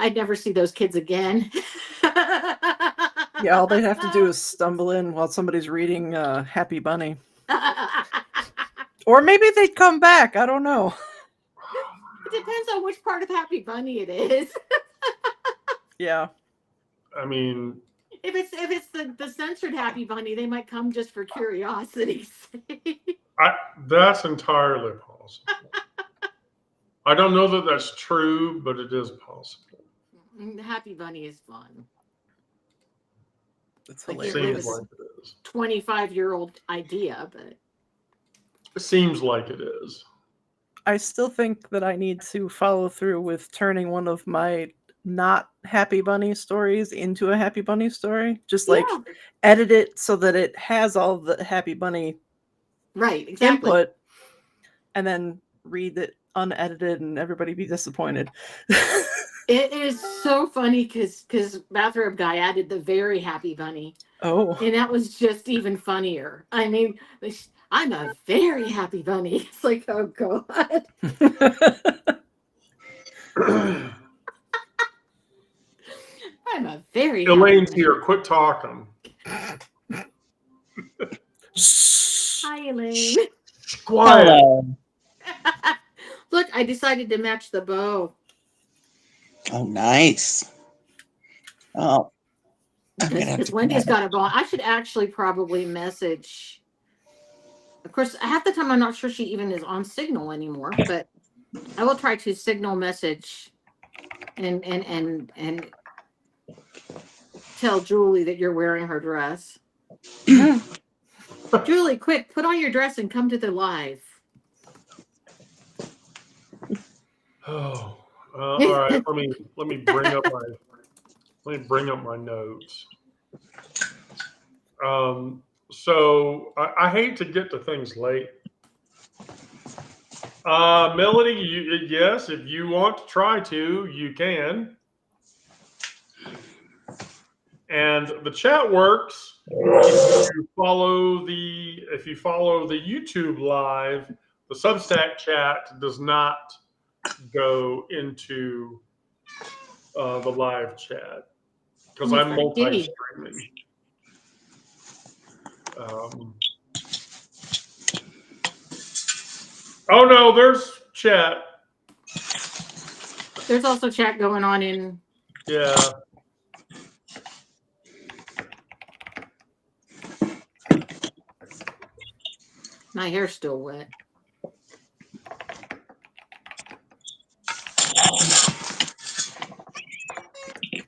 I'd never see those kids again. Yeah, all they'd have to do is stumble in while somebody's reading Happy Bunny. Or maybe they'd come back. I don't know. It depends on which part of Happy Bunny it is. Yeah. I mean, If it's the censored Happy Bunny, they might come just for curiosity's sake. that's entirely possible. I don't know that that's true, but it is possible. The Happy Bunny is fun. It's Like, hilarious. Seems like it is. 25-year-old idea, but It seems like it is. I still think that I need to follow through with turning one of my not Happy Bunny stories into a Happy Bunny story. Just like yeah, edit it so that it has all the Happy Bunny right, exactly. input, and then read it unedited and everybody be disappointed. It is so funny because Bathrobe Guy added the very Happy Bunny. Oh. And that was just even funnier. I mean, I'm a very happy bunny. It's like, oh God. I'm a very Elaine's happy here. Quit talking. Hi, Elaine. Quiet. Hello. Look, I decided to match the bow. Oh, nice. Oh, I'm gonna have Because to Wendy's got a bow. I should actually probably message. Of course, half the time I'm not sure she even is on Signal anymore, but I will try to Signal message and tell Julie that you're wearing her dress. Julie, quick, put on your dress and come to the live. Oh, all right. Let me bring up my notes. So I hate to get to things late. Melody, yes, if you want to try to, you can. And the chat works if you follow the YouTube live. The Substack chat does not go into the live chat because I'm multi-streaming. Oh no, there's chat. There's also chat going on in. Yeah. My hair's still wet.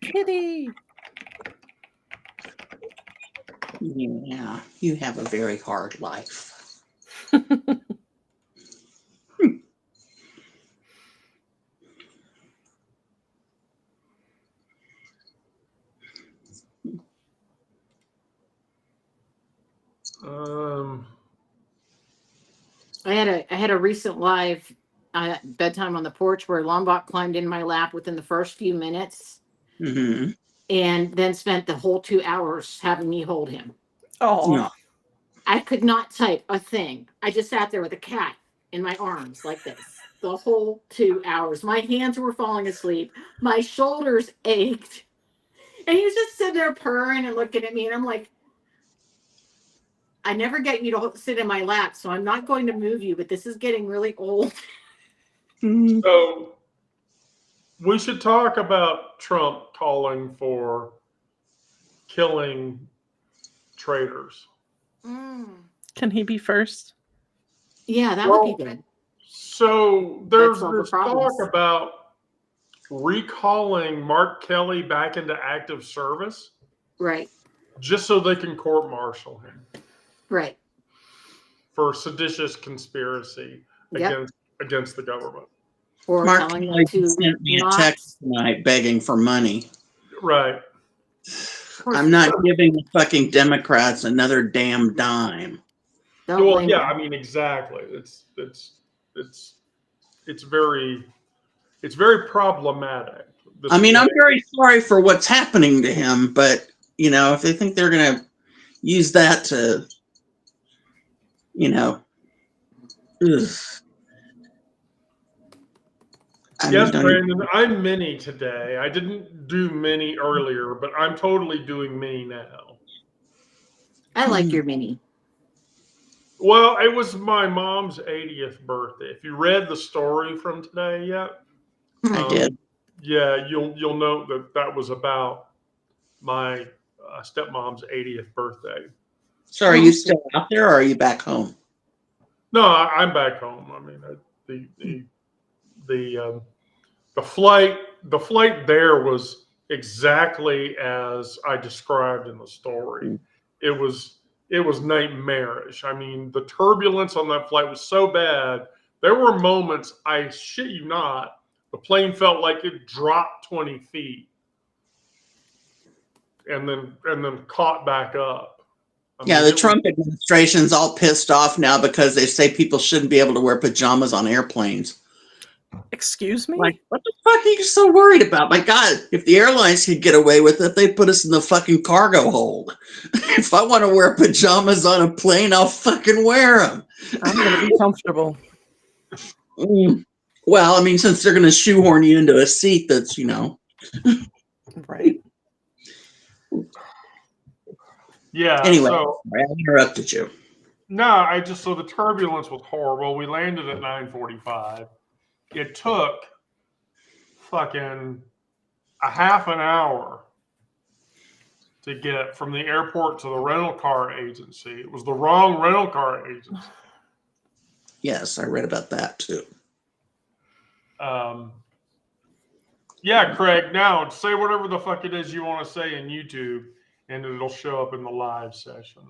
Kitty. Yeah, you have a very hard life. I had a recent live bedtime on the porch where Lombok climbed in my lap within the first few minutes, and then spent the whole 2 hours having me hold him. Oh, No. I could not type a thing. I just sat there with a cat in my arms like this the whole 2 hours. My hands were falling asleep. My shoulders ached. And he was just sitting there purring and looking at me. And I'm like, I never get you to sit in my lap, so I'm not going to move you, but this is getting really old. So we should talk about Trump calling for killing traitors. can he be first? Yeah, that would be good. So there's all the this talk problems. about recalling Mark Kelly back into active service, Right, just so they can court-martial him right. for seditious conspiracy Yep. against the government. Or Mark telling Kelly them to sent me a not. text tonight begging for money. Right. I'm not giving the fucking Democrats another damn dime. Don't Well, blame yeah, them. I mean, exactly. It's very problematic. I mean, I'm very sorry for what's happening to him, but you know, if they think they're gonna use that to, you know, I Yes, mean, Brandon, I'm mini today. I didn't do mini earlier, but I'm totally doing mini now. I like your mini. Well, it was my mom's 80th birthday. If you read the story from today yet, I did. yeah, you'll note that was about my stepmom's 80th birthday. So are you still out there, or are you back home? No, I'm back home. I mean, the flight there was exactly as I described in the story. It was nightmarish. I mean, the turbulence on that flight was so bad. There were moments, I shit you not, the plane felt like it dropped 20 feet and then caught back up. I Yeah, mean, the it was, Trump administration's all pissed off now because they say people shouldn't be able to wear pajamas on airplanes. Excuse me? Like, what the fuck are you so worried about? My God, if the airlines could get away with it, they'd put us in the fucking cargo hold. If I want to wear pajamas on a plane, I'll fucking wear them. I'm going to be comfortable. Well, I mean, since they're going to shoehorn you into a seat that's, Right. yeah. Anyway, So I interrupted you. no, so the turbulence was horrible. We landed at 9:45. It took fucking a half an hour to get from the airport to the rental car agency. It was the wrong rental car agency. Yes, I read about that too. Yeah, Craig, now say whatever the fuck it is you want to say in YouTube, and it'll show up in the live session.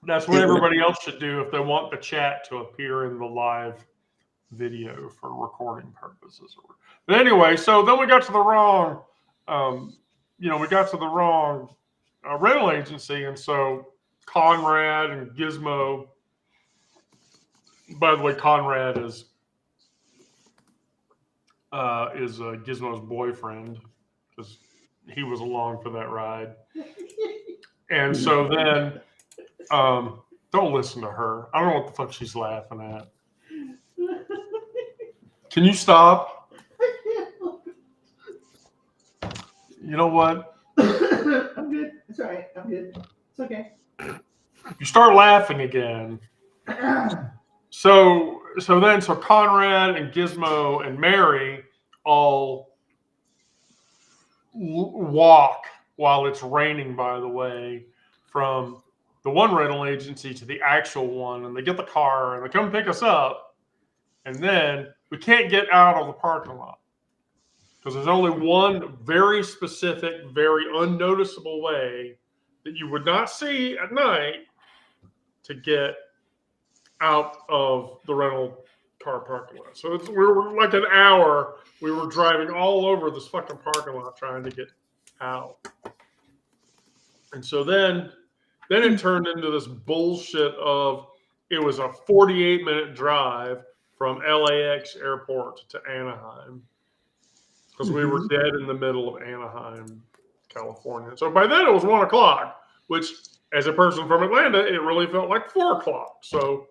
That's what everybody else should do if they want the chat to appear in the live video for recording purposes. But anyway, so then we got to the wrong, rental agency, and so Conrad and Gizmo. By the way, Conrad is Gizmo's boyfriend because he was along for that ride. And so then, don't listen to her. I don't know what the fuck she's laughing at. Can you stop? You know what? I'm good. It's all right. I'm good. It's okay. You start laughing again. So Conrad and Gizmo and Mary all walk while it's raining, by the way, from the one rental agency to the actual one, and they get the car and they come pick us up, and then we can't get out of the parking lot because there's only one very specific, very unnoticeable way that you would not see at night to get out of the rental car parking lot. So we were like an hour. We were driving all over this fucking parking lot trying to get out. And so then it turned into this bullshit of it was a 48-minute drive from LAX airport to Anaheim because we were dead in the middle of Anaheim, California. So by then it was 1 o'clock, which as a person from Atlanta, it really felt like 4 o'clock. So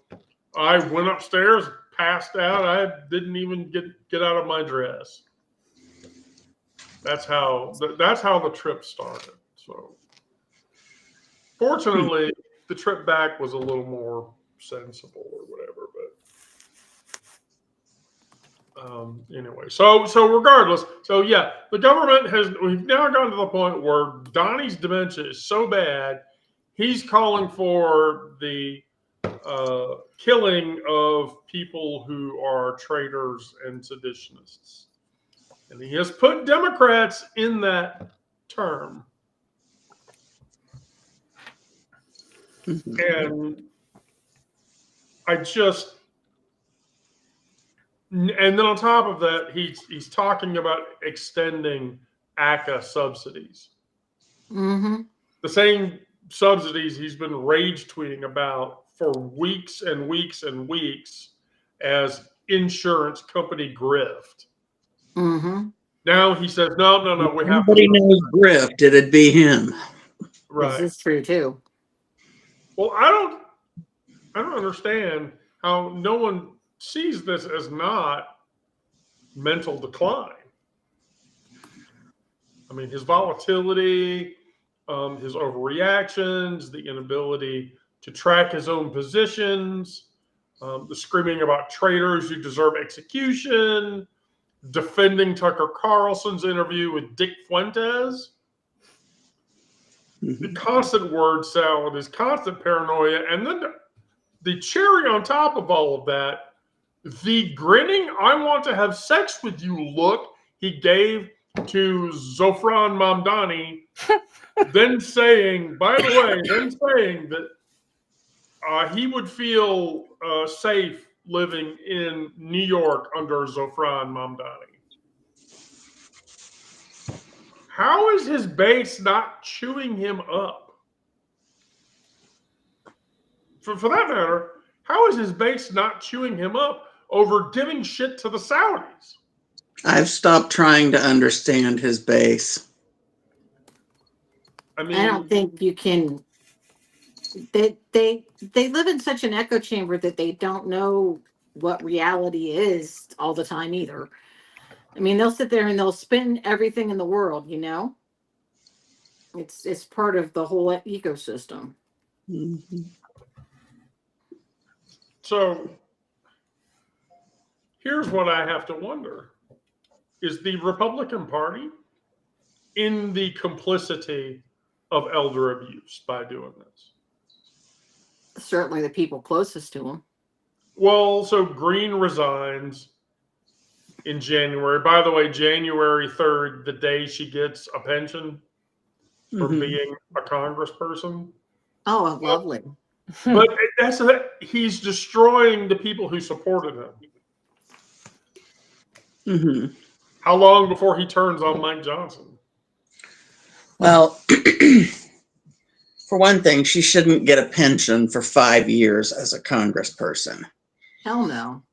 I went upstairs, passed out. I didn't even get out of my dress. That's how the trip started. So fortunately, the trip back was a little more sensible or whatever. But anyway, so regardless, so yeah, the government we've now gotten to the point where Donnie's dementia is so bad, he's calling for the killing of people who are traitors and seditionists. And he has put Democrats in that term. And and then on top of that, he's talking about extending ACA subsidies. Mm-hmm. The same subsidies he's been rage tweeting about for weeks and weeks and weeks as insurance company grift. Mm-hmm. Now he says, no, we have to. Nobody knows grift. It'd be him. Right. This is true too. Well, I don't understand how no one sees this as not mental decline. I mean, his volatility, his overreactions, the inability to track his own positions, the screaming about traitors who deserve execution, defending Tucker Carlson's interview with Dick Fuentes. The constant word salad, his constant paranoia, and then the cherry on top of all of that, the grinning "I want to have sex with you" look he gave to Zofran Mamdani, then saying, by the way, that he would feel safe living in New York under Zofran Mamdani. How is his base not chewing him up? For that matter, how is his base not chewing him up over giving shit to the Saudis? I've stopped trying to understand his base. I mean, I don't think you can. They live in such an echo chamber that they don't know what reality is all the time either. I mean, they'll sit there and they'll spin everything in the world, you know? It's part of the whole ecosystem. Mhm. So here's what I have to wonder. Is the Republican Party in the complicity of elder abuse by doing this? Certainly the people closest to them. Well, so Green resigns in January. By the way, January 3rd, the day she gets a pension for Mhm. being a congressperson. Oh, lovely. But he's destroying the people who supported him. Mhm. How long before he turns on Mike Johnson? Well, for one thing, she shouldn't get a pension for 5 years as a congressperson. Hell no.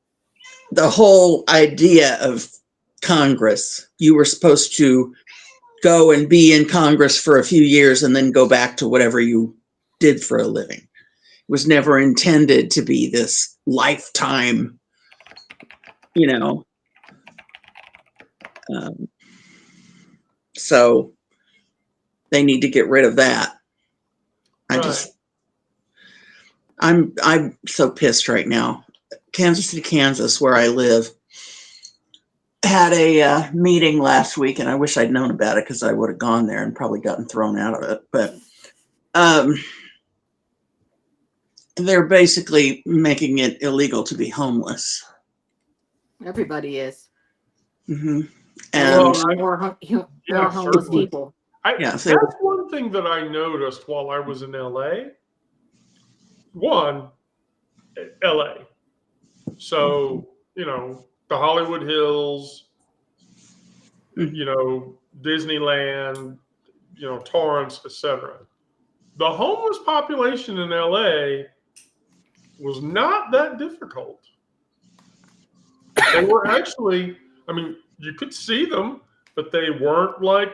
The whole idea of Congress, you were supposed to go and be in Congress for a few years and then go back to whatever you did for a living. It was never intended to be this lifetime, you know. So they need to get rid of that. Right. I'm so pissed right now. Kansas City, Kansas, where I live, had a meeting last week, and I wish I'd known about it because I would have gone there and probably gotten thrown out of it. But they're basically making it illegal to be homeless. Everybody is. Mm-hmm. And Well, more homeless certainly. people. Yeah, so That's one thing that I noticed while I was in LA. One, LA. So, the Hollywood Hills, Disneyland, Torrance, etc. The homeless population in LA was not that difficult. They were actually, you could see them, but they weren't like,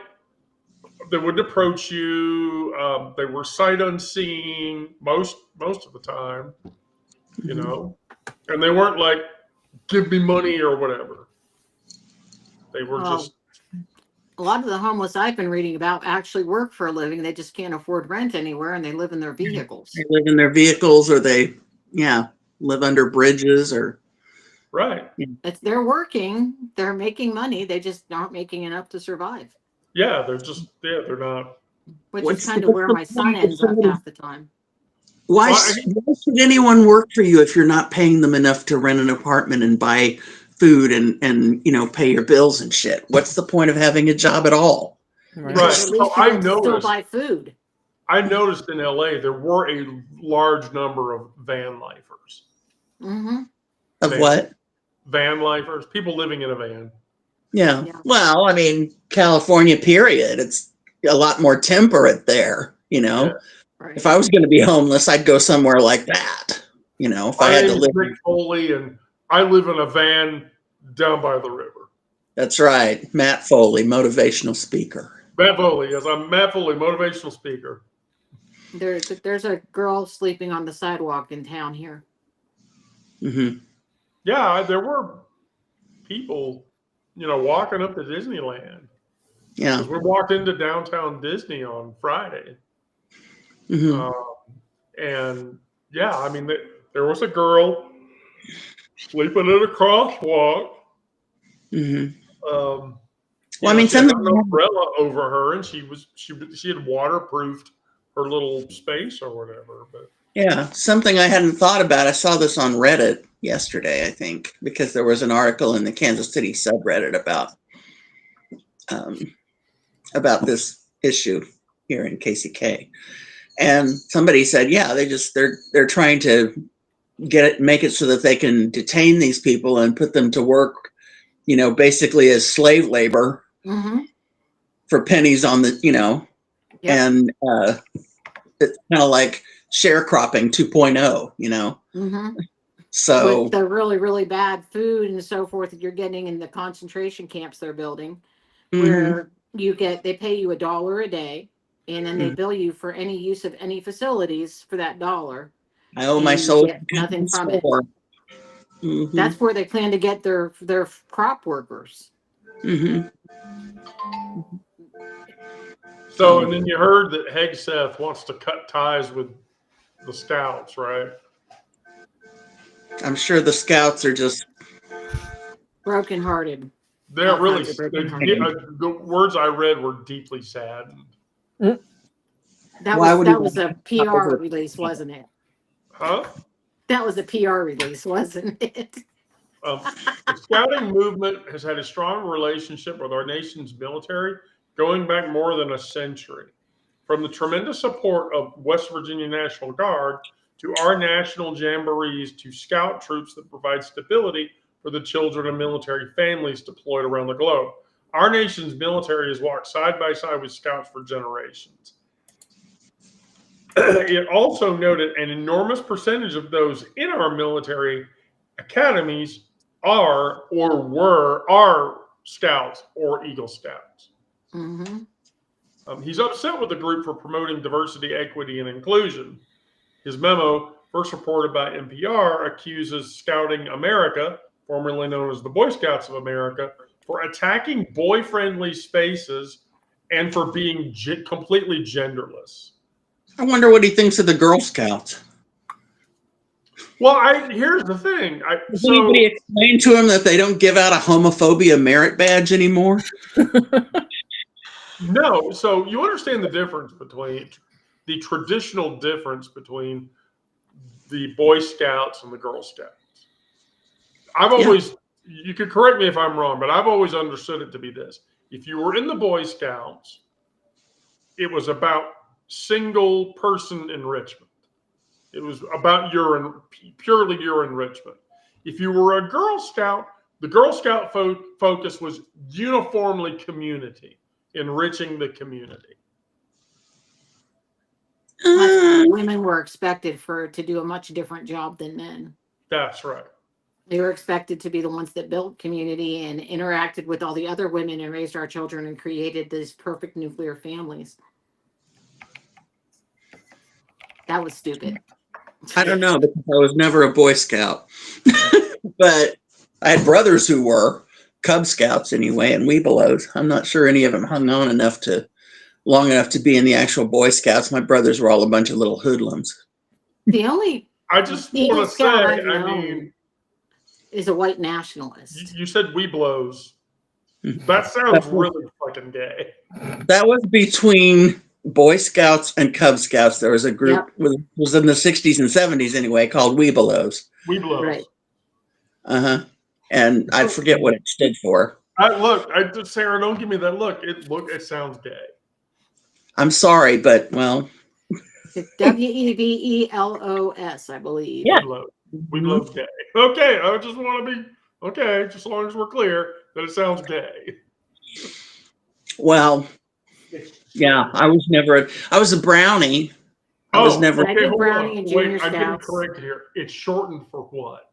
they wouldn't approach you. They were sight unseen most of the time, and they weren't like, give me money or whatever. They were just. A lot of the homeless I've been reading about actually work for a living. They just can't afford rent anywhere and they live in their vehicles. they live in their vehicles, or they, live under bridges, or Right. They're working, they're making money, they just aren't making enough to survive. Yeah, they're not. Which is kind of where my son ends up half the time. Why Well, should anyone work for you if you're not paying them enough to rent an apartment and buy food and pay your bills and shit? What's the point of having a job at all? Right. Because at least So you can still buy food. I noticed in LA there were a large number of van lifers. Mm-hmm. Of what? Van lifers, people living in a van. Yeah. Well, California, period. It's a lot more temperate there, Yeah. Right. If I was going to be homeless, I'd go somewhere like that. If I had to live. My name is Mick Foley, and I live in a van down by the river. That's right. Matt Foley, motivational speaker. Matt Foley, yes, I'm Matt Foley, motivational speaker. There's a girl sleeping on the sidewalk in town here. Mm-hmm. Yeah, there were people walking up to Disneyland. Yeah. Because we walked into downtown Disney on Friday. Hmm. And yeah, I mean, there was a girl sleeping in a crosswalk. Hmm. Um, Well, I mean, she had something. an umbrella over her, and she had waterproofed her little space or whatever. But Yeah, something I hadn't thought about. I saw this on Reddit yesterday, I think, because there was an article in the Kansas City subreddit um, about this issue here in KCK, and somebody said, yeah, they're trying to make it so that they can detain these people and put them to work, basically as slave labor Mm-hmm. for pennies on the, Yep. and it's kind of like sharecropping 2.0, Mm-hmm. So. With the really, really bad food and so forth that you're getting in the concentration camps they're building, where they pay you $1 a day, and then they bill you for any use of any facilities for that dollar, I owe my and you soul get nothing from it. Mm-hmm. That's where they plan to get their crop workers. Mm-hmm. so, and then you heard that Hegseth wants to cut ties with the Scouts, right? I'm sure the Scouts are just. Brokenhearted. They're All really, kinds of brokenhearted. the words I read were deeply saddened. That Why would he was a want PR to- release, wasn't it? Huh? That was a PR release, wasn't it? The scouting movement has had a strong relationship with our nation's military going back more than a century. From the tremendous support of West Virginia National Guard to our national jamborees to scout troops that provide stability for the children of military families deployed around the globe. Our nation's military has walked side by side with scouts for generations. It also noted an enormous percentage of those in our military academies are or are scouts or Eagle Scouts. Mm-hmm. He's upset with the group for promoting diversity, equity, and inclusion. His memo, first reported by NPR, accuses Scouting America, formerly known as the Boy Scouts of America, for attacking boy-friendly spaces and for being completely genderless. I wonder what he thinks of the Girl Scouts. Well, here's the thing. Does anybody explain to him that they don't give out a homophobia merit badge anymore? No, so you understand the difference between the traditional difference between the Boy Scouts and the Girl Scouts. I've always, you could correct me if I'm wrong, but I've always understood it to be this. If you were in the Boy Scouts, it was about single person enrichment. It was about purely your enrichment. If you were a Girl Scout, the Girl Scout focus was uniformly community, enriching the community. Women were expected to do a much different job than men. That's right. They were expected to be the ones that built community and interacted with all the other women and raised our children and created these perfect nuclear families. That was stupid. I don't know, because I was never a Boy Scout. But I had brothers who were Cub Scouts anyway, and Webelos. I'm not sure any of them hung on long enough to be in the actual Boy Scouts. My brothers were all a bunch of little hoodlums. The only I just Eagle want to say, Scout I've I known mean, is a white nationalist. you said Webelos. That sounds really fucking gay. That was between Boy Scouts and Cub Scouts. There was a group, was in the 60s and 70s anyway, called Webelos. Webelos. Right. Uh-huh. And I forget what it stood for. Sarah, don't give me that look. It sounds gay. I'm sorry, but well. It's Webelos, I believe. Yeah. Webelos gay. Okay, I just want to be okay, just as long as we're clear that it sounds gay. Well, yeah, I was a brownie. I was never. I did brownie and junior I'm getting scouts. corrected here. It's shortened for what?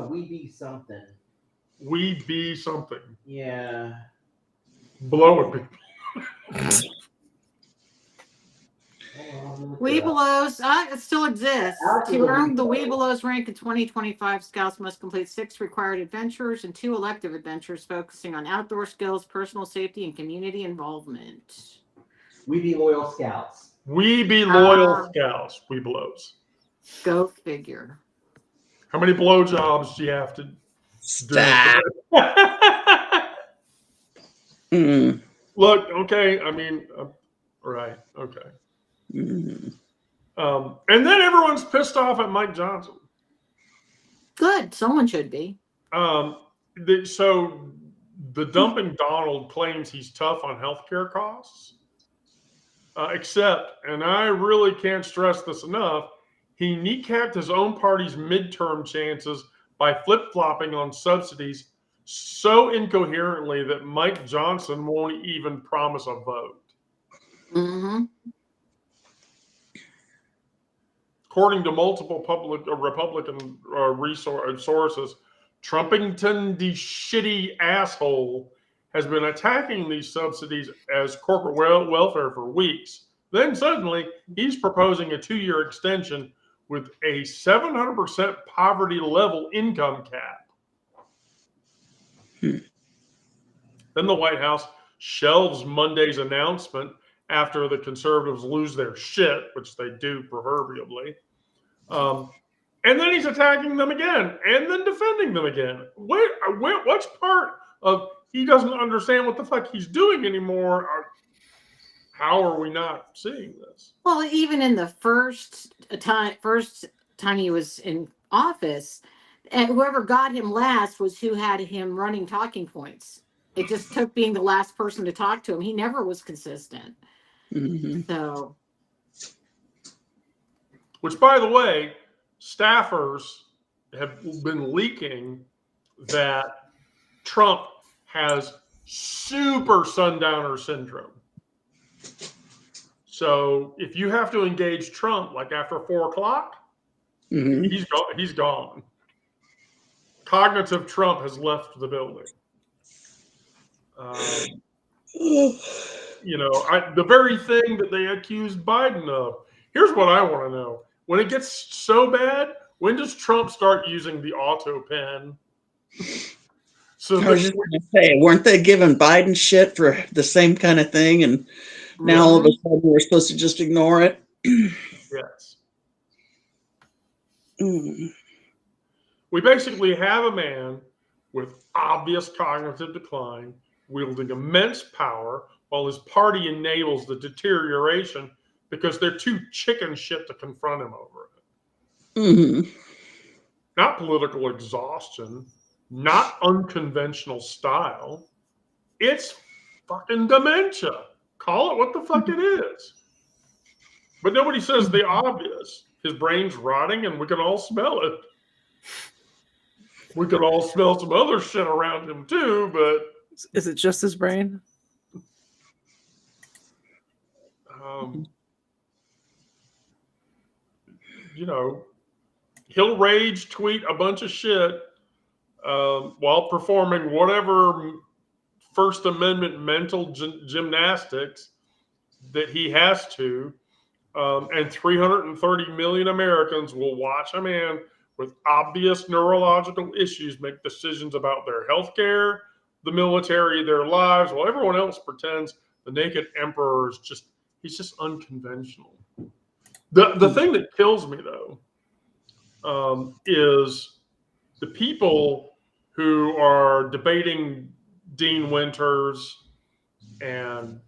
We be something. We be something. Yeah. Blowing people. Oh, Webelos, it still exists. Alex is To a earn the Webelos. Webelos rank in 2025, scouts must complete 6 required adventures and 2 elective adventures focusing on outdoor skills, personal safety, and community involvement. We be loyal scouts. We be loyal Ah. scouts. We blows. Go figure. How many blowjobs do you have to do? Stop. Mm, Look, okay. I mean, right. Okay. mm. And then everyone's pissed off at Mike Johnson. Good. Someone should be. So the dumping Donald claims he's tough on healthcare costs, except, and I really can't stress this enough, he kneecapped his own party's midterm chances by flip-flopping on subsidies so incoherently that Mike Johnson won't even promise a vote. Mm-hmm. According to multiple Republican sources, Trumpington, the shitty asshole, has been attacking these subsidies as corporate welfare for weeks. Then suddenly, he's proposing a 2-year extension with a 700% poverty level income cap. Then the White House shelves Monday's announcement after the conservatives lose their shit, which they do proverbially. And then he's attacking them again and then defending them again. What's part of he doesn't understand what the fuck he's doing anymore? How are we not seeing this? Well, even in the first time he was in office, and whoever got him last was who had him running talking points. It just took being the last person to talk to him. He never was consistent. Mhm. So, Which, by the way, staffers have been leaking that Trump has super sundowner syndrome. So if you have to engage Trump like after 4 o'clock, Mhm. he's gone. Cognitive Trump has left the building. The very thing that they accused Biden of. Here's what I want to know. When it gets so bad, when does Trump start using the auto pen? So I was just going to say, weren't they giving Biden shit for the same kind of thing? And now all of a sudden we're supposed to just ignore it? Yes. Mm. We basically have a man with obvious cognitive decline, wielding immense power, while his party enables the deterioration because they're too chicken shit to confront him over it. Mhm. Not political exhaustion, not unconventional style. It's fucking dementia. Call it what the fuck it is. But nobody says the obvious. His brain's rotting and we can all smell it. We could all smell some other shit around him too, but Is it just his brain? He'll rage tweet a bunch of shit while performing whatever First Amendment mental gymnastics that he has to. And 330 million Americans will watch a man with obvious neurological issues make decisions about their health care, the military, their lives, while everyone else pretends the naked emperor is he's just unconventional. The thing that kills me, though, is the people who are debating Dean Winters and,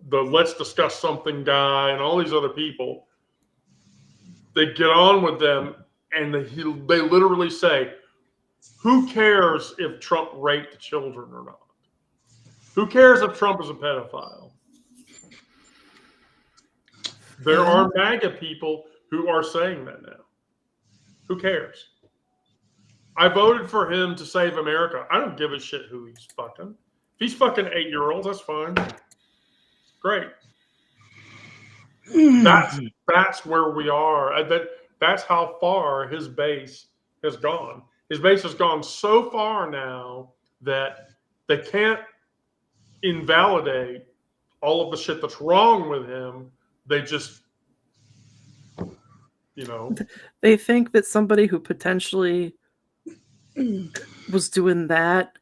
the let's discuss something guy and all these other people. They get on with them and they literally say, who cares if Trump raped children or not? Who cares if Trump is a pedophile? There are MAGA people who are saying that now. Who cares? I voted for him to save America. I don't give a shit who he's fucking. If he's fucking 8-year-olds, that's fine. Great. That's where we are. That's how far his base has gone. His base has gone so far now that they can't invalidate all of the shit that's wrong with him They just, you know, They think that somebody who potentially was doing that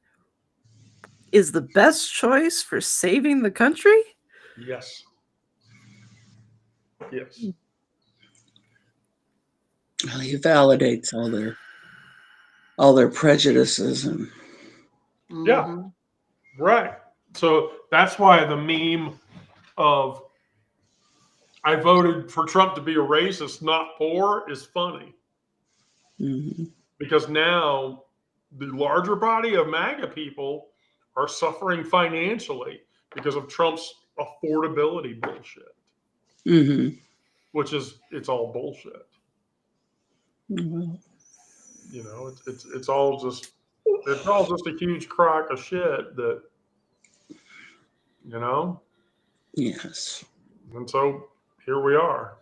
is the best choice for saving the country? yes. Yes. Well, he validates all their prejudices and Yeah. Mhm. Right. So that's why the meme of I voted for Trump to be a racist, not poor, is funny. mhm. Because now the larger body of MAGA people are suffering financially because of Trump's affordability bullshit, Mhm. which is it's all bullshit. Well, You know, it's all just a huge crock of shit that, you know, yes. and so here we are.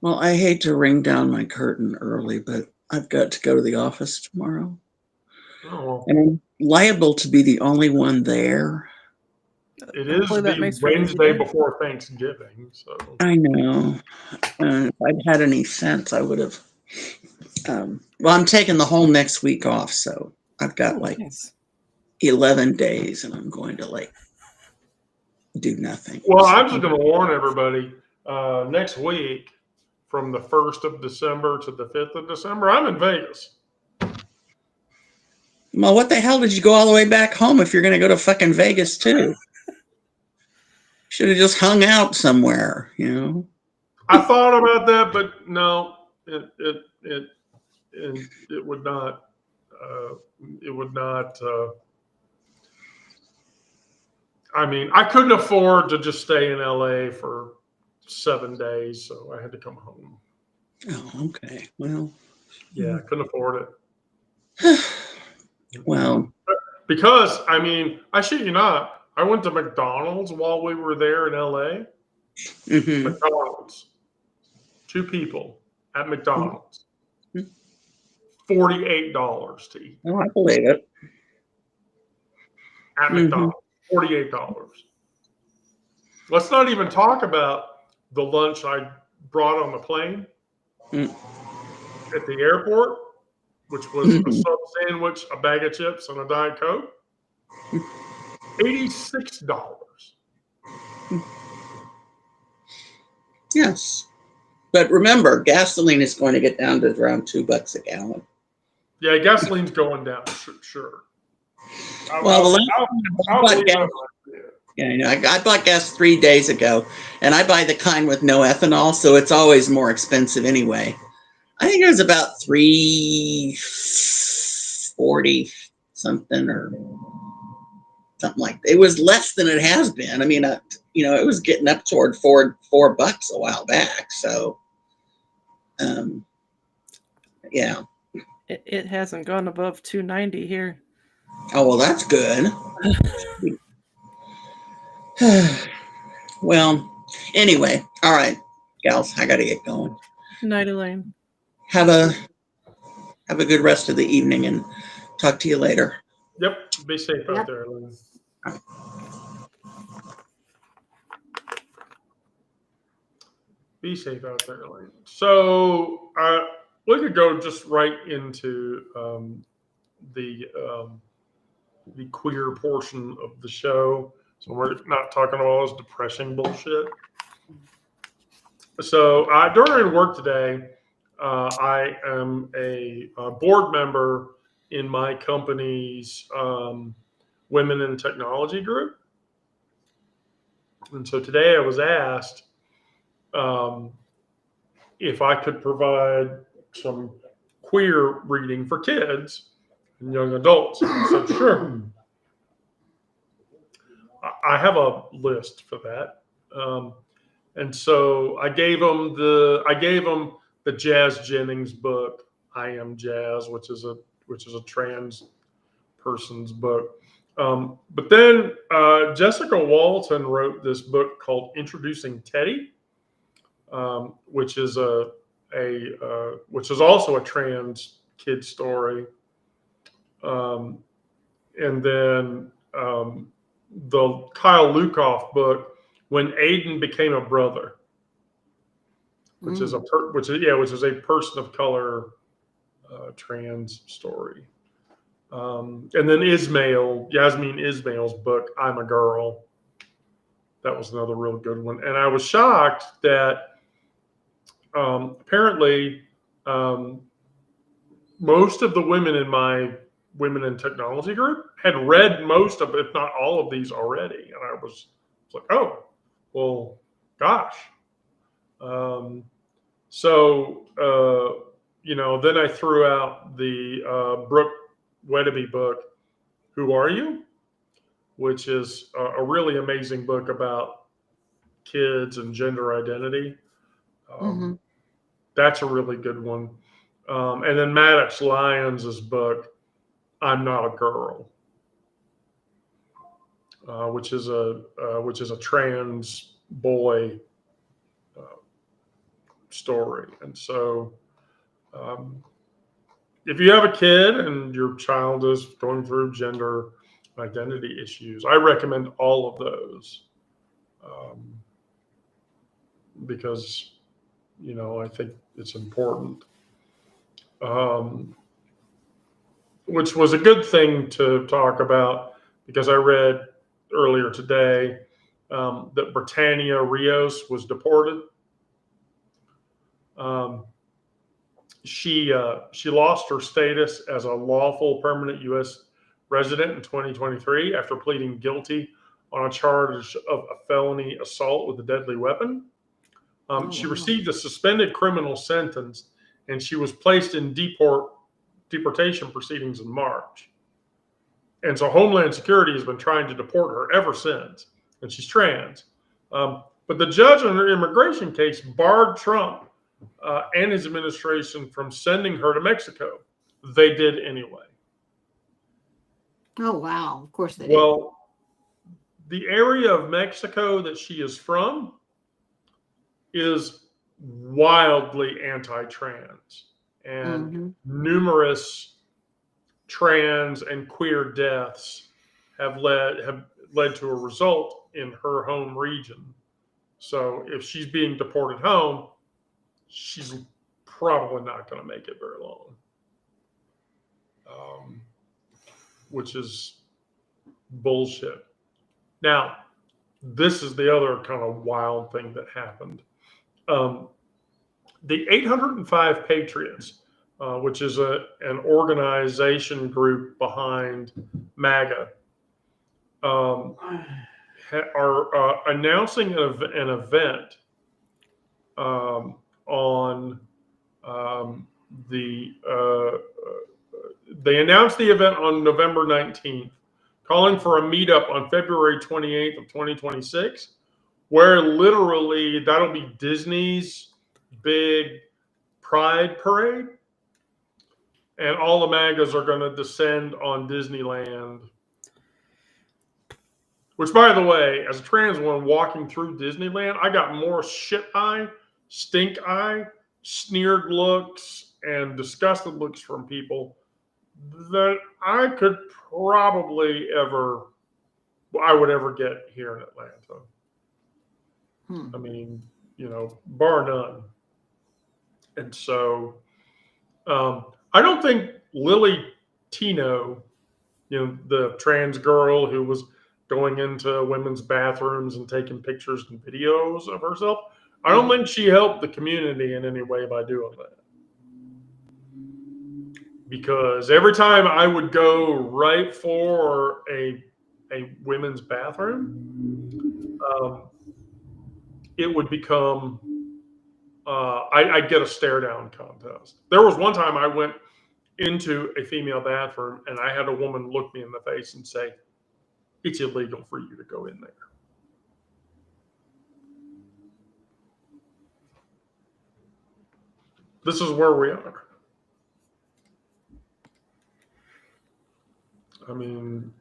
Well, I hate to ring down my curtain early, but I've got to go to the office tomorrow. Oh, well, And I'm liable to be the only one there. it is Hopefully that the makes for an easy Wednesday day. before Thanksgiving, so I know. If I'd had any sense, I would have. Well, I'm taking the whole next week off, so I've got Oh, like nice. 11 days, and I'm going to like do nothing. well, So, I'm just going to warn everybody. Next week, from the 1st of December to the 5th of December, I'm in Vegas. well, what the hell did you go all the way back home if you're going to go to fucking Vegas too? Should have just hung out somewhere, you know. I thought about that, but no, it would not. Uh, it would not. I mean, I couldn't afford to just stay in LA for 7 days, so I had to come home. Oh, okay. Well, Yeah, I couldn't afford well, it. Because, I mean, I shit you not, I went to McDonald's while we were there in LA. mhm. McDonald's. Two people at McDonald's. Mhm. $48 to eat Oh, I believe it. at Mhm. McDonald's. $48. Let's not even talk about the lunch I brought on the plane Mm. at the airport, which was a Mhm. sub sandwich, a bag of chips, and a Diet Coke. $86. Yes. But remember, gasoline is going to get down to around $2 a gallon. Yeah, gasoline's going down, sure. Well, the last time I I'll bought believe gas, that. yeah, I know, I bought gas 3 days ago, and I buy the kind with no ethanol, so it's always more expensive anyway. I think it was about 340 something or something like that. It was less than it has been. I mean, it was getting up toward $4 a while back. So, um, yeah. It hasn't gone above 290 here. Oh, well, that's good. Well, anyway, all right, gals, I got to get going. Night, Elaine. Have a good rest of the evening, and talk to you later. Yep. Be safe out Yep. there, Lynn. Be safe out there, Lynn. So we could go just right into the queer portion of the show. So we're not talking about all this depressing bullshit. So during work today, I am a board member in my company's Women in Technology group. And so today I was asked if I could provide some queer reading for kids and young adults. And I said, sure. I have a list for that. And so I gave them the Jazz Jennings book, I Am Jazz, which is a trans person's book. But then Jessica Walton wrote this book called Introducing Teddy, which is which is also a trans kid story. And then the Kyle Lukoff book, When Aiden Became a Brother, which is a person of color trans story. And then Yasmin Ismail's book, I'm a Girl. That was another real good one. And I was shocked that apparently most of the women in my Women in Technology group had read most of, if not all of these already. And I was like, oh, well, gosh. Then I threw out the Brooke Wedeby book, Who Are You? Which is a really amazing book about kids and gender identity. That's a really good one. And then Maddox Lyons' book, I'm Not a Girl, which is a trans boy story. And so, if you have a kid and your child is going through gender identity issues, I recommend all of those because, I think it's important. Which was a good thing to talk about because I read earlier today that Britannia Rios was deported. She lost her status as a lawful permanent U.S. resident in 2023 after pleading guilty on a charge of a felony assault with a deadly weapon. She received a suspended criminal sentence, and she was placed in deportation proceedings in March. And so Homeland Security has been trying to deport her ever since, and she's trans. But the judge on her immigration case barred Trump and his administration from sending her to Mexico. They did anyway. Oh, wow. Of course they did. Well, the area of Mexico that she is from is wildly anti-trans, and numerous trans and queer deaths have led to a result in her home region. So if she's being deported home, she's probably not going to make it very long, which is bullshit. Now, this is the other kind of wild thing that happened. The 805 Patriots, which is an organization group behind MAGA, are announcing an event they announced the event on November 19th, calling for a meetup on February 28th of 2026, where literally that'll be Disney's big Pride parade, and all the MAGAs are going to descend on Disneyland. Which, by the way, as a trans one walking through Disneyland, I got more shit eye, stink eye, sneered looks, and disgusted looks from people that I would ever get here in Atlanta. I mean, bar none. And so I don't think Lily Tino, the trans girl who was going into women's bathrooms and taking pictures and videos of herself, I don't think she helped the community in any way by doing that. Because every time I would go right for a women's bathroom, it would become I'd get a stare down contest. There was one time I went into a female bathroom and I had a woman look me in the face and say, "It's illegal for you to go in there." This is where we are. I mean,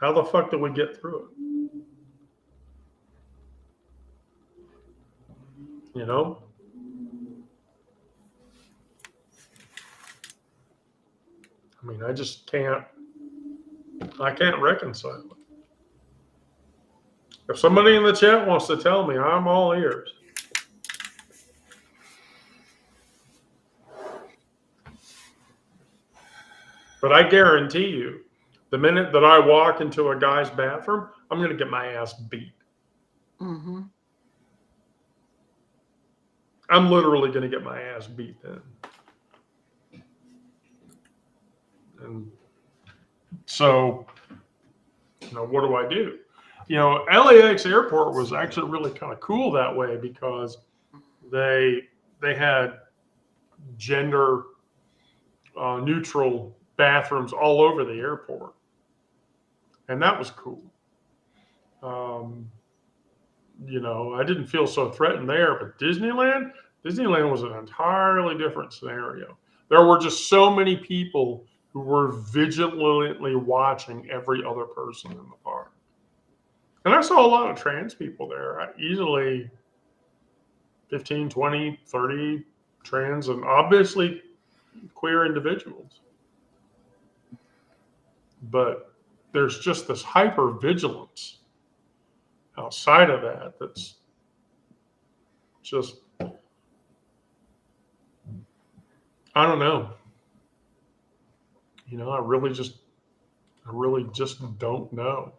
how the fuck did we get through it? I mean, I just can't. I can't reconcile it. If somebody in the chat wants to tell me, I'm all ears. But I guarantee you, the minute that I walk into a guy's bathroom, I'm going to get my ass beat. Mm-hmm. I'm literally going to get my ass beat then. And so, what do I do? LAX airport was actually really kind of cool that way because they had gender neutral bathrooms all over the airport, and that was cool. I didn't feel so threatened there, but Disneyland was an entirely different scenario. There were just so many people who were vigilantly watching every other person in the park. And I saw a lot of trans people there, easily 15, 20, 30 trans and obviously queer individuals. But there's just this hyper vigilance outside of that that's just, I don't know. I really just don't know.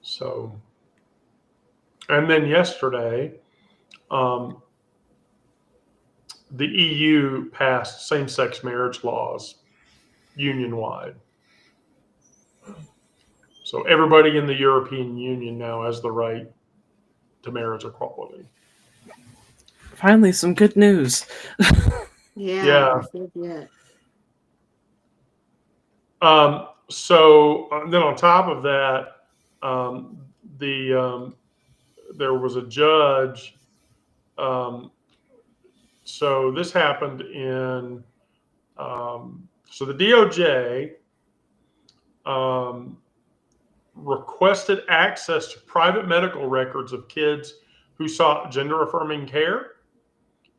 So, and then yesterday, the EU passed same-sex marriage laws union-wide. So everybody in the European Union now has the right to marriage equality. Finally, some good news. Yeah. So then on top of that, there was a judge. So this happened in. So the DOJ requested access to private medical records of kids who sought gender-affirming care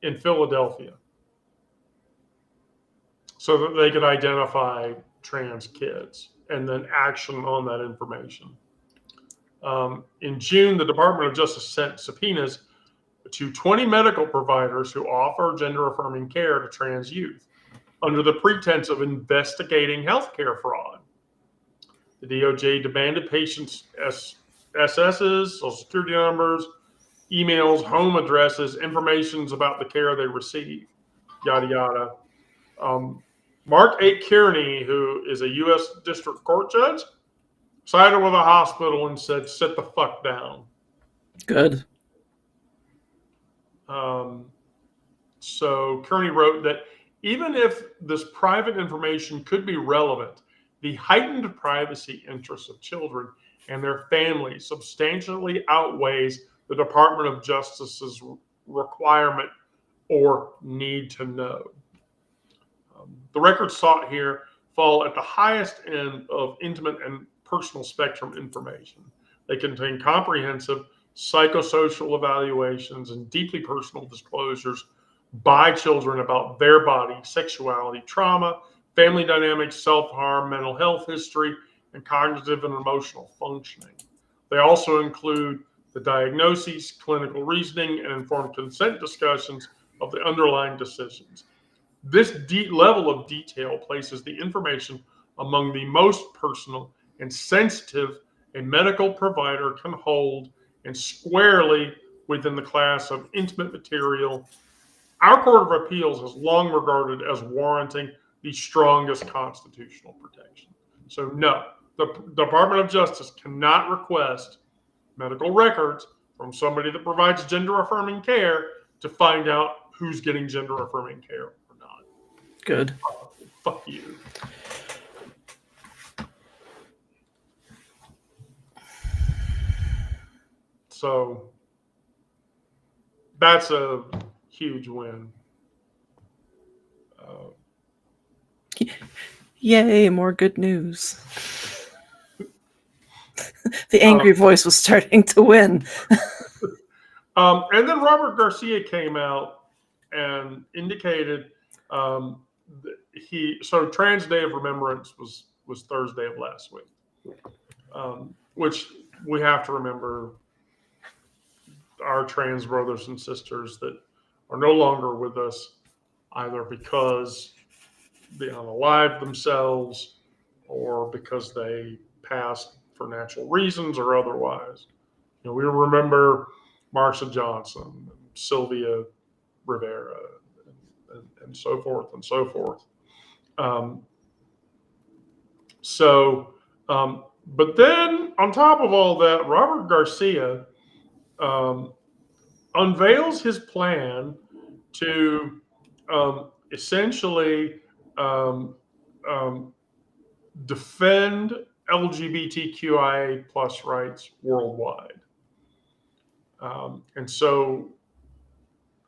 in Philadelphia, so that they could identify trans kids and then action on that information. In June, the Department of Justice sent subpoenas to 20 medical providers who offer gender-affirming care to trans youth under the pretense of investigating healthcare fraud. The DOJ demanded patients' SSs, social security numbers, emails, home addresses, information about the care they receive, yada, yada. Mark A. Kearney, who is a U.S. District Court judge, sided with a hospital and said, sit the fuck down. Good. So Kearney wrote that even if this private information could be relevant, the heightened privacy interests of children and their families substantially outweighs the Department of Justice's requirement or need to know. The records sought here fall at the highest end of intimate and personal spectrum information. They contain comprehensive psychosocial evaluations and deeply personal disclosures by children about their body, sexuality, trauma, family dynamics, self-harm, mental health history, and cognitive and emotional functioning. They also include the diagnoses, clinical reasoning, and informed consent discussions of the underlying decisions. This level of detail places the information among the most personal and sensitive a medical provider can hold, and squarely within the class of intimate material our Court of Appeals has long regarded as warranting the strongest constitutional protection. So no, the Department of Justice cannot request medical records from somebody that provides gender-affirming care to find out who's getting gender-affirming care or not. Good. Fuck you. So that's a huge win. Yay, more good news. The angry voice was starting to win. And then Robert Garcia came out and indicated so Trans Day of Remembrance was Thursday of last week, which we have to remember our trans brothers and sisters that are no longer with us, either because they unalived themselves or because they passed for natural reasons or otherwise. We remember Marsha Johnson, Sylvia Rivera, and so forth and so forth. But then on top of all that, Robert Garcia unveils his plan to essentially defend LGBTQIA plus rights worldwide. And so,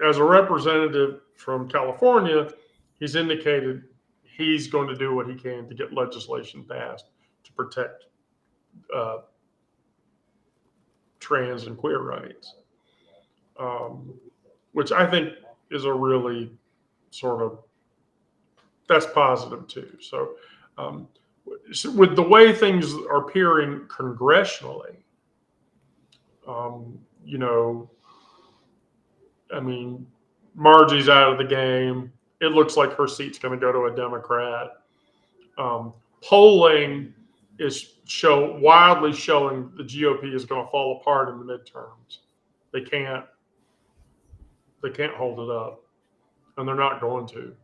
as a representative from California, he's indicated he's going to do what he can to get legislation passed to protect trans and queer rights, which I think is a really that's positive too. So with the way things are appearing congressionally, Margie's out of the game. It looks like her seat's going to go to a Democrat. Polling is wildly showing the GOP is going to fall apart in the midterms. They can't hold it up, and they're not going to.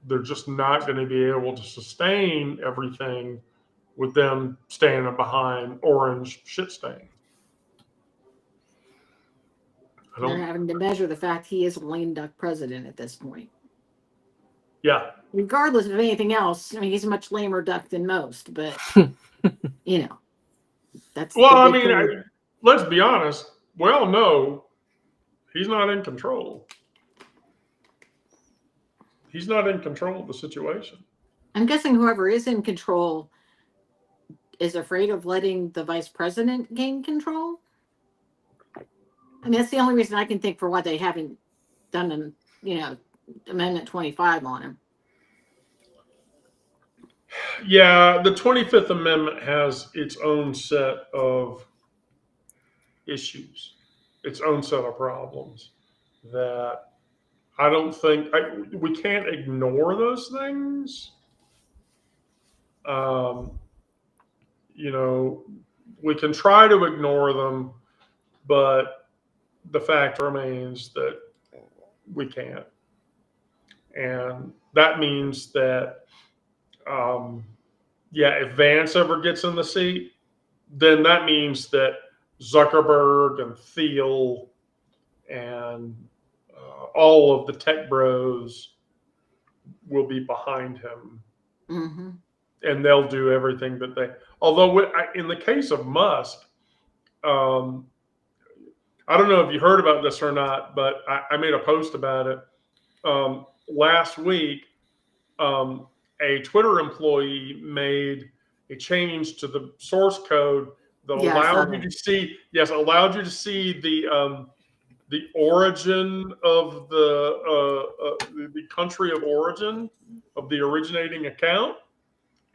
They're just not going to be able to sustain everything with them standing behind orange shit stain. They're having to measure the fact he is a lame duck president at this point. Yeah. Regardless of anything else, I mean, he's a much lamer duck than most, but that's. Well, let's be honest. We all know he's not in control. He's not in control of the situation. I'm guessing whoever is in control is afraid of letting the vice president gain control. I mean, that's the only reason I can think for why they haven't done Amendment 25 on him. Yeah, the 25th Amendment has its own set of issues, its own set of problems that I don't think we can't ignore those things. We can try to ignore them, but the fact remains that we can't. And that means that, if Vance ever gets in the seat, then that means that Zuckerberg and Thiel and all of the tech bros will be behind him. Mm-hmm. And they'll do everything that they. Although in the case of Musk, I don't know if you heard about this or not, but I made a post about it last week. A Twitter employee made a change to the source code that allowed you to see the origin of the country of origin of the originating account.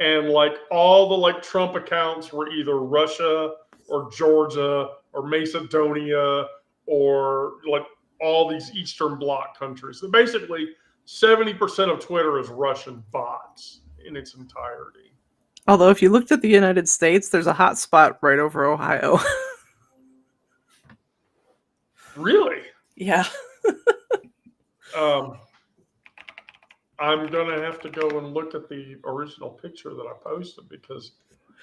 And all the Trump accounts were either Russia or Georgia or Macedonia or all these Eastern Bloc countries. So basically, 70% of Twitter is Russian bots in its entirety. Although if you looked at the United States, there's a hot spot right over Ohio. Really? Yeah. I'm gonna have to go and look at the original picture that I posted because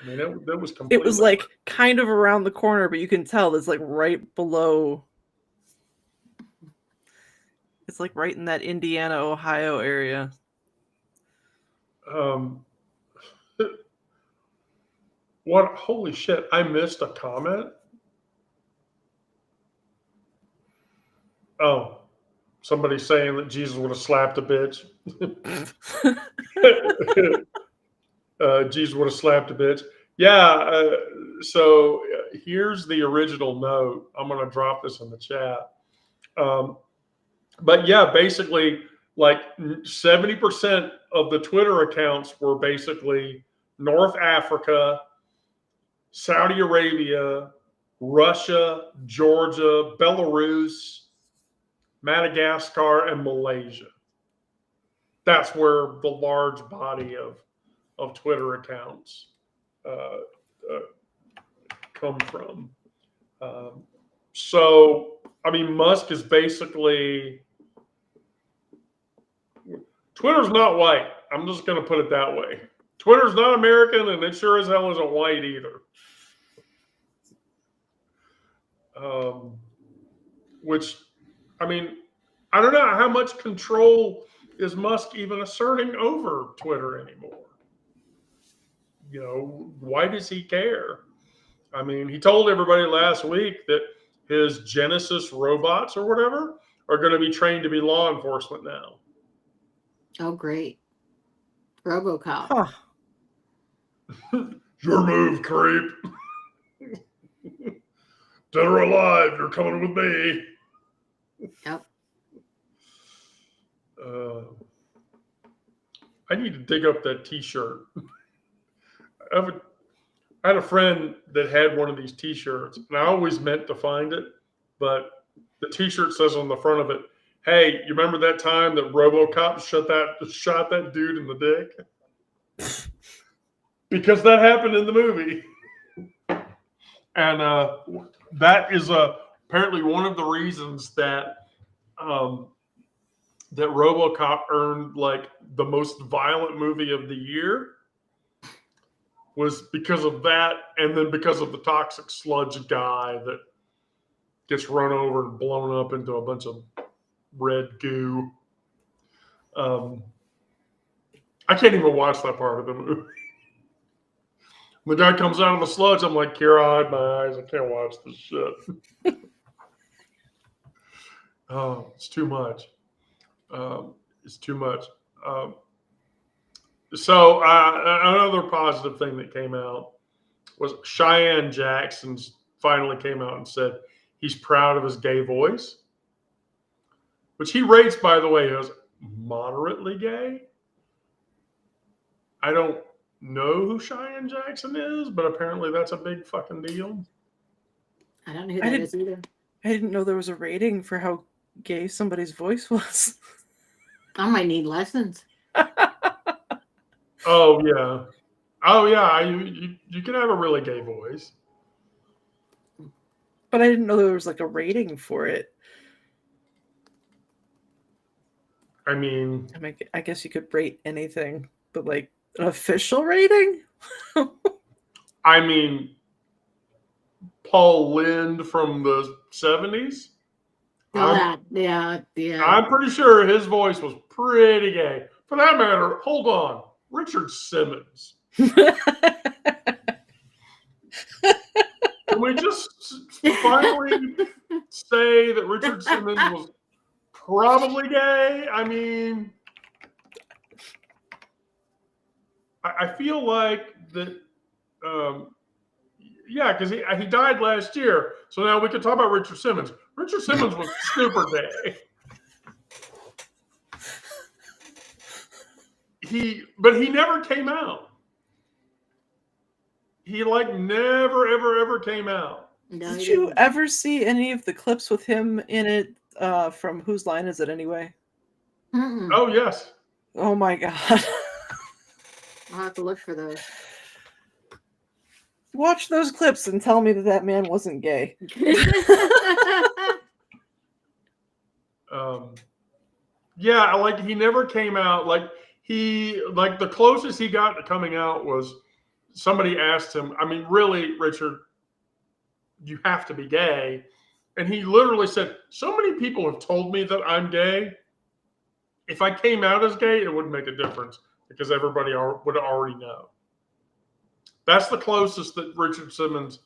it was completely. It was kind of around the corner, but you can tell it's right below. It's right in that Indiana, Ohio area. What? Holy shit! I missed a comment. Oh, somebody saying that Jesus would have slapped a bitch. Jesus would have slapped a bitch. Yeah. So here's the original note. I'm going to drop this in the chat. But yeah, basically, like 70% of the Twitter accounts were basically North Africa, Saudi Arabia, Russia, Georgia, Belarus, Madagascar, and Malaysia. That's where the large body of Twitter accounts come from. So, I mean, Musk is basically, Twitter's not white. I'm just going to put it that way. Twitter's not American, and it sure as hell isn't white either. Which, I mean, I don't know how much control is Musk even asserting over Twitter anymore. You know, why does he care? I mean, he told everybody last week that his Genesis robots or whatever are going to be trained to be law enforcement now. Oh, great. RoboCop. Huh. Your move, creep. Dead or alive, you're coming with me. Yep. I need to dig up that T-shirt. I had a friend that had one of these T-shirts, and I always meant to find it, but the T-shirt says on the front of it, "Hey, you remember that time that RoboCop shot that dude in the dick?" Because that happened in the movie, and that is apparently one of the reasons that that RoboCop earned like the most violent movie of the year. Was because of that, and then because of the toxic sludge guy that gets run over and blown up into a bunch of red goo. I can't even watch that part of the movie. The guy comes out of the sludge, I'm like, Kira, hide my eyes. I can't watch this shit. Oh, it's too much. It's too much. So another positive thing that came out was Cheyenne Jackson finally came out and said he's proud of his gay voice, which he rates, by the way, as moderately gay. I don't know who Cheyenne Jackson is, but apparently that's a big fucking deal. I don't know who that is either. I didn't know there was a rating for how gay somebody's voice was. I might need lessons. Oh yeah. You can have a really gay voice, But I didn't know there was like a rating for it. I mean, I guess you could rate anything, but like an official rating? I mean, Paul Lynde from the 70s. Yeah. I'm pretty sure his voice was pretty gay. For that matter, hold on. Richard Simmons. Can we just finally say that Richard Simmons was probably gay? I mean, I feel like that, yeah, because he died last year. So now we can talk about Richard Simmons. Richard Simmons was super gay. But he never came out. He like never, ever came out. No, Did you ever see any of the clips with him in it from Whose Line Is It Anyway? Mm-mm. Oh, yes. Oh my God. I'll have to look for those. Watch those clips and tell me that man wasn't gay. Yeah, like he never came out. Like the closest he got to coming out was somebody asked him, I mean, really, Richard, you have to be gay. And he literally said, so many people have told me that I'm gay. If I came out as gay, it wouldn't make a difference because everybody would already know. That's the closest that Richard Simmons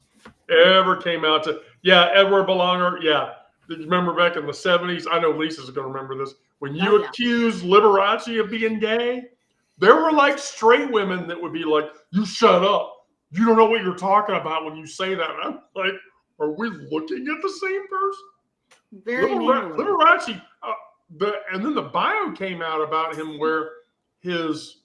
ever came out to. Yeah, Edward Belanger. Yeah. Remember back in the 70s? I know Lisa's going to remember this. When you accused Liberace of being gay, there were like straight women that would be like, you shut up. You don't know what you're talking about when you say that. And I'm like, are we looking at the same person? very manly. Liberace, and then the bio came out about him where his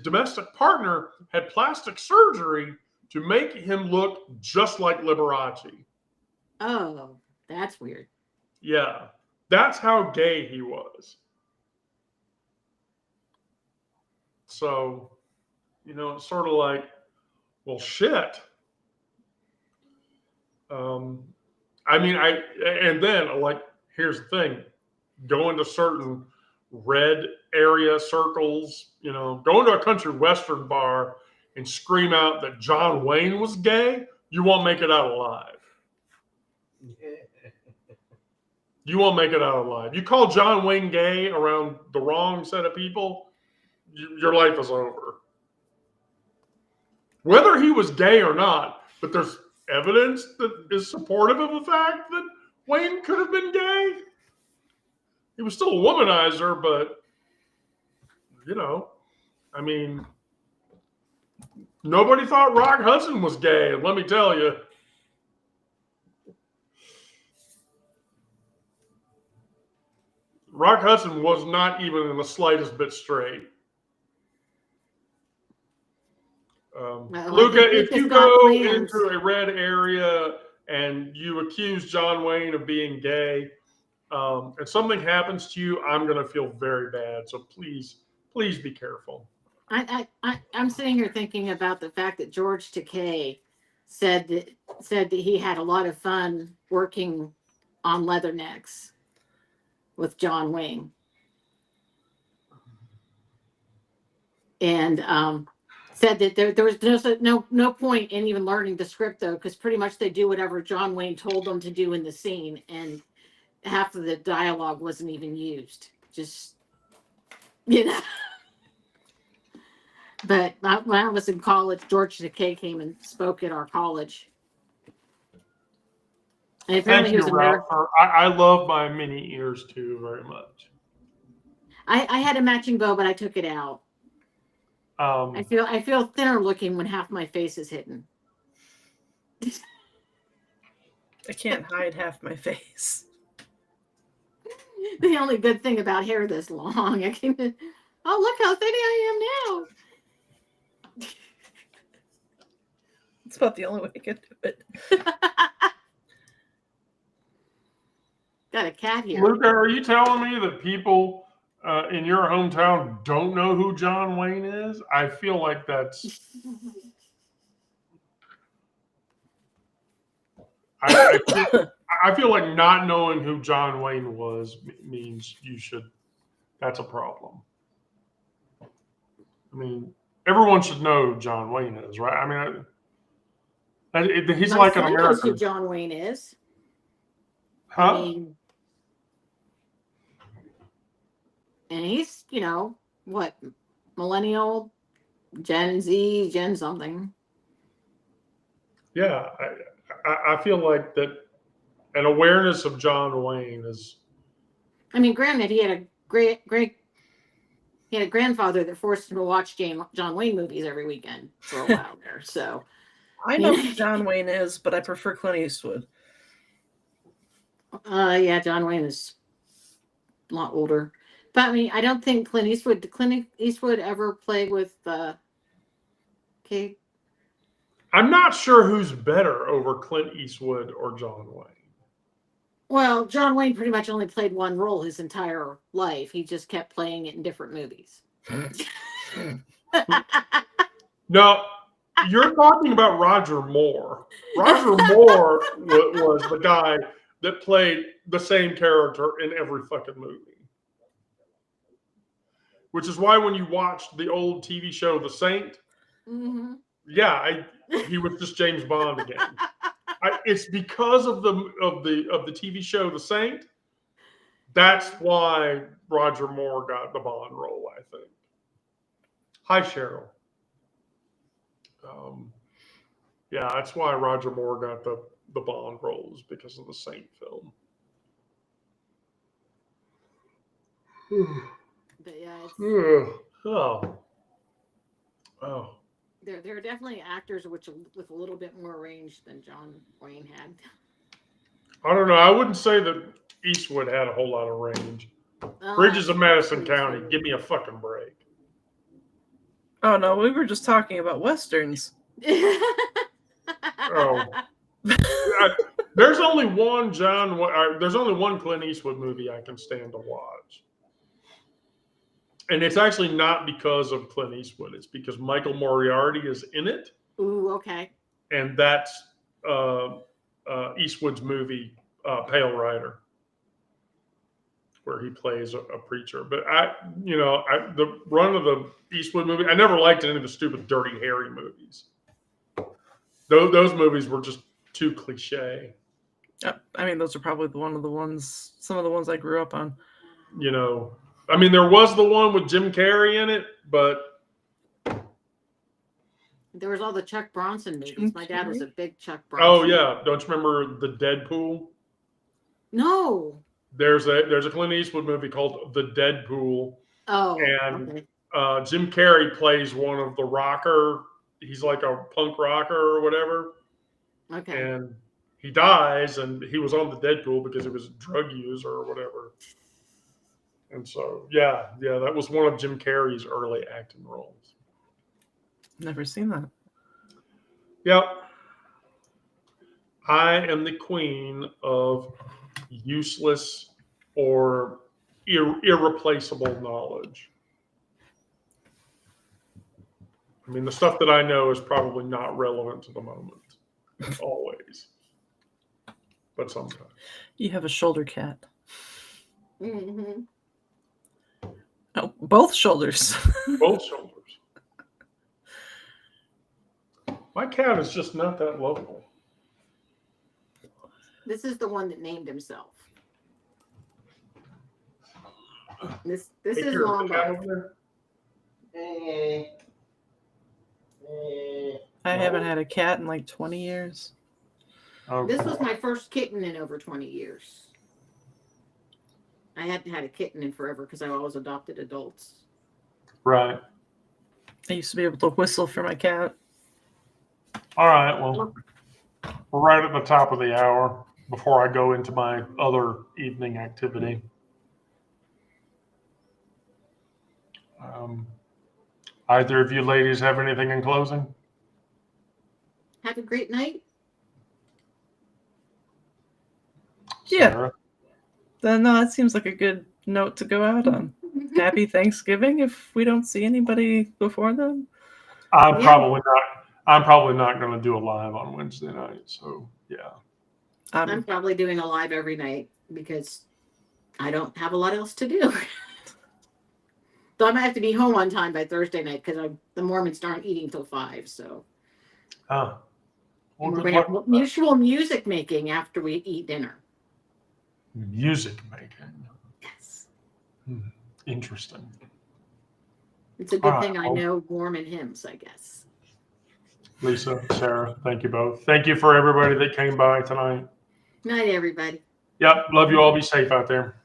domestic partner had plastic surgery to make him look just like Liberace. Oh, that's weird. Yeah, that's how gay he was. So, it's sort of like, well, shit. And then, like, here's the thing: go into certain red area circles, go into a country western bar and scream out that John Wayne was gay, you won't make it out alive. You won't make it out alive. You call John Wayne gay around the wrong set of people, your life is over. Whether he was gay or not, but there's evidence that is supportive of the fact that Wayne could have been gay. He was still a womanizer, but nobody thought Rock Hudson was gay, let me tell you. Rock Hudson was not even in the slightest bit straight. Luca, if you go into a red area and you accuse John Wayne of being gay, and something happens to you, I'm going to feel very bad. So please be careful. I'm sitting here thinking about the fact that George Takei said that he had a lot of fun working on Leathernecks with John Wayne, and said that there was no point in even learning the script, though, because pretty much they do whatever John Wayne told them to do in the scene, and half of the dialogue wasn't even used. Just But when I was in college, George Takei came and spoke at our college. And apparently Thank he you, was Ralph. I love my mini ears too very much. I had a matching bow, but I took it out. I feel thinner looking when half my face is hidden. I can't hide half my face. The only good thing about hair this long, look how thin I am now. It's about the only way I can do it. Got a cat here. Luca, are you telling me that people in your hometown don't know who John Wayne is? I feel like that's. I feel like not knowing who John Wayne was means you should. That's a problem. I mean, everyone should know who John Wayne is, right? I mean, he's My like an son knows who American. John Wayne is. Huh? I mean, and he's, what, millennial, Gen Z, Gen something. Yeah, I feel like that an awareness of John Wayne is. I mean, granted, he had a grandfather that forced him to watch John Wayne movies every weekend for a while there. So I know who John Wayne is, but I prefer Clint Eastwood. Yeah, John Wayne is a lot older. But I mean, I don't think Clint Eastwood ever played with Kate. I'm not sure who's better over Clint Eastwood or John Wayne. Well, John Wayne pretty much only played one role his entire life. He just kept playing it in different movies. No, you're talking about Roger Moore. Roger Moore was the guy that played the same character in every fucking movie. Which is why when you watched the old TV show The Saint, mm-hmm. Yeah, he was just James Bond again. It's because of the TV show The Saint. That's why Roger Moore got the Bond role, I think. Hi, Cheryl. Yeah, that's why Roger Moore got the Bond roles, because of the Saint film. But yeah, Oh. There are definitely actors with a little bit more range than John Wayne had. I don't know. I wouldn't say that Eastwood had a whole lot of range. Bridges of Madison County, give me a fucking break. Oh no, we were just talking about westerns. Oh. There's only one there's only one Clint Eastwood movie I can stand to watch. And it's actually not because of Clint Eastwood. It's because Michael Moriarty is in it. Ooh, okay. And that's Eastwood's movie, Pale Rider, where he plays a preacher. But the run of the Eastwood movie, I never liked any of the stupid Dirty Harry movies. Those movies were just too cliche. I mean, those are probably some of the ones I grew up on. You know, I mean, there was the one with Jim Carrey in it, but there was all the Chuck Bronson movies. Jim My dad was a big Chuck oh Bronson. yeah, don't you remember the Deadpool? No. There's a Clint Eastwood movie called The Deadpool. Oh. And okay. Jim Carrey plays one of the rocker. He's like a punk rocker or whatever. Okay. And he dies, and he was on the Deadpool because he was a drug user or whatever. And so, yeah, that was one of Jim Carrey's early acting roles. Never seen that. Yep. I am the queen of useless or irreplaceable knowledge. I mean, the stuff that I know is probably not relevant to the moment, always, but sometimes. You have a shoulder cat. Mm-hmm. Oh, both shoulders. Both shoulders. My cat is just not that lovable. This is the one that named himself. This Hey, is Kurt, long the cat Bob. over there? I haven't had a cat in like 20 years. Oh, This was my first kitten in over 20 years. I hadn't had a kitten in forever because I always adopted adults. right. I used to be able to whistle for my cat. All right. Well, we're right at the top of the hour before I go into my other evening activity. Either of you ladies have anything in closing? Have a great night. Yeah. Sarah? Then that seems like a good note to go out on. Happy Thanksgiving if we don't see anybody before then. I'm Yeah. probably not going to do a live on Wednesday night. So yeah. I'm probably doing a live every night because I don't have a lot else to do. So I might have to be home on time by Thursday night because the Mormons aren't eating till 5. So Well, and we're good going to luck have with that. mutual music making after we eat dinner. Music making. Yes. Interesting. It's a good All thing right, I know Mormon hymns, I guess. Lisa, Sarah, thank you both. Thank you for everybody that came by tonight. Night, everybody. Yep. Love you all. Be safe out there.